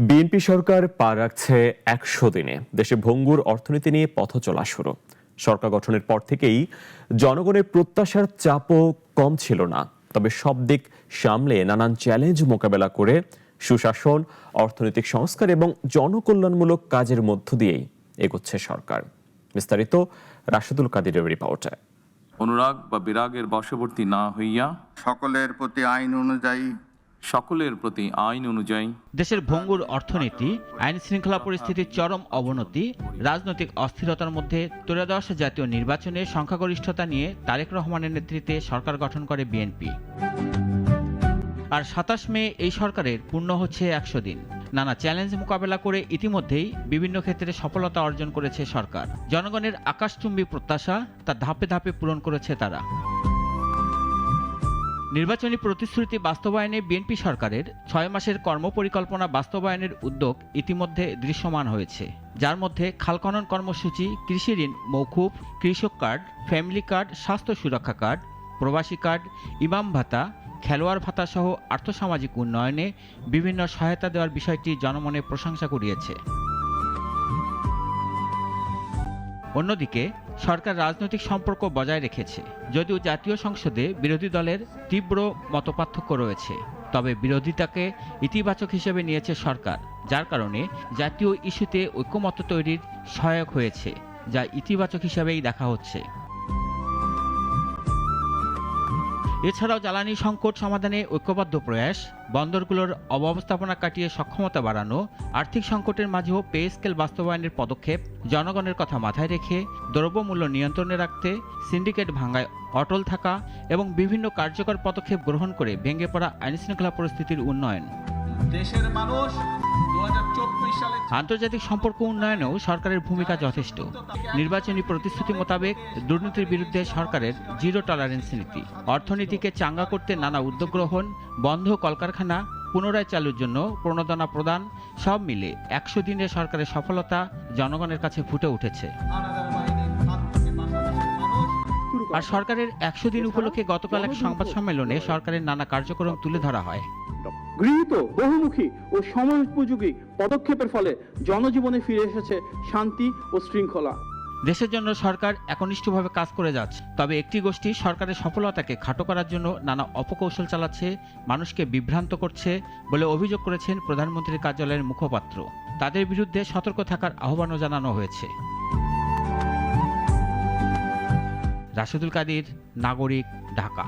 BNP সরকার পা রাখছে ১০০ দিনে। দেশে ভঙ্গুর অর্থনীতি নিয়ে পথ চলা শুরু। সরকার গঠনের পর থেকেই জনগণের প্রত্যাশার চাপও কম ছিল না। তবে সব দিক সামলে নানান চ্যালেঞ্জ মোকাবেলা করে সুশাসন, অর্থনৈতিক সংস্কার এবং জনকল্যাণমূলক কাজের মধ্য দিয়েই এগোচ্ছে সরকার। বিস্তারিত রাশেদুল কাদিরের রিপোর্টে। অনুরাগ বা বিরাগের বশবর্তী না হইয়া সকলের প্রতি আইন অনুযায়ী দেশের ভঙ্গুর অর্থনীতি, আইন শৃঙ্খলা পরিস্থিতির চরম অবনতি, রাজনৈতিক অস্থিরতার মধ্যে ত্রয়োদশ জাতীয় নির্বাচনে সংখ্যাগরিষ্ঠতা নিয়ে তারেক রহমানের নেতৃত্বে সরকার গঠন করে বিএনপি। আর ২৭ মে এই সরকারের পূর্ণ হচ্ছে ১০০ দিন। নানা চ্যালেঞ্জ মোকাবেলা করে ইতিমধ্যেই বিভিন্ন ক্ষেত্রে সফলতা অর্জন করেছে সরকার। জনগণের আকাশচুম্বী প্রত্যাশা তা ধাপে ধাপে পূরণ করেছে তারা। নির্বাচনী প্রতিশ্রুতি বাস্তবায়নে বিএনপি সরকারের ৬ মাসের কর্মপরিকল্পনা বাস্তবায়নের উদ্যোগ ইতিমধ্যে দৃশ্যমান হয়েছে, যার মধ্যে খাল খনন কর্মসূচি, কৃষি ঋণ মওকুফ, কৃষক কার্ড, ফ্যামিলি কার্ড, স্বাস্থ্য সুরক্ষা কার্ড, প্রবাসী কার্ড, ইমাম ভাতা, খেলোয়াড় ভাতা সহ আর্থসামাজিক উন্নয়নে বিভিন্ন সহায়তা দেওয়ার বিষয়টি জনমনে প্রশংসা কুড়িয়েছে। অন্যদিকে সরকার রাজনৈতিক সম্পর্ক বজায় রেখেছে। যদিও জাতীয় সংসদে বিরোধী দলের তীব্র মতপার্থক্য রয়েছে, তবে বিরোধিতাকে ইতিবাচক হিসেবে নিয়েছে সরকার, যার কারণে জাতীয় ইস্যুতে ঐক্যমত্য তৈরির সহায়ক হয়েছে, যা ইতিবাচক হিসেবেই দেখা হচ্ছে। এছাড়াও জ্বালানি সংকট সমাধানে ঐক্যবদ্ধ প্রয়াস, বন্দরগুলোর অব্যবস্থাপনা কাটিয়ে সক্ষমতা বাড়ানো, আর্থিক সংকটের মাঝেও পে স্কেল বাস্তবায়নের পদক্ষেপ, জনগণের কথা মাথায় রেখে দ্রব্যমূল্য নিয়ন্ত্রণে রাখতে সিন্ডিকেট ভাঙায় অটল থাকা এবং বিভিন্ন কার্যকর পদক্ষেপ গ্রহণ করে ভেঙে পড়া আইনশৃঙ্খলা পরিস্থিতির উন্নয়ন। দেশের মানুষ ২০২৪ সালে আন্তর্জাতিক সম্পর্ক উন্নয়নেও সরকারের ভূমিকা যথেষ্ট। নির্বাচনী প্রতিশ্রুতি মোতাবেক দুর্নীতির বিরুদ্ধে সরকারের জিরো টলারেন্স নীতি, অর্থনীতিকে চাঙ্গা করতে নানা উদ্যোগ গ্রহণ, বন্ধ কলকারখানা পুনরায় চালুর জন্য প্রণোদনা প্রদান, সব মিলে ১০০ দিনের সরকারের সফলতা জনগণের কাছে ফুটে উঠেছে। আর সরকারের ১০০ দিন উপলক্ষে গতকাল এক সংবাদ সম্মেলনে সরকারের নানা কার্যক্রম তুলে ধরা হয়। গৃহীত বহুমুখী ও সময়োপযোগী পদক্ষেপের ফলে জনজীবনে ফিরে এসেছে শান্তি ও শৃঙ্খলা। দেশের জন্য সরকার একনিষ্ঠভাবে কাজ করে যাচ্ছে, তবে একটি গোষ্ঠী সরকারের সফলতাকে খাটো করার জন্য নানা অপকৌশল চালাচ্ছে, মানুষকে বিভ্রান্ত করছে বলে অভিযোগ করেছেন প্রধানমন্ত্রীর কার্যালয়ের মুখপাত্র। তাদের বিরুদ্ধে সতর্ক থাকার আহ্বানও জানানো হয়েছে। রাশেদুল কাদির, নাগরিক, ঢাকা।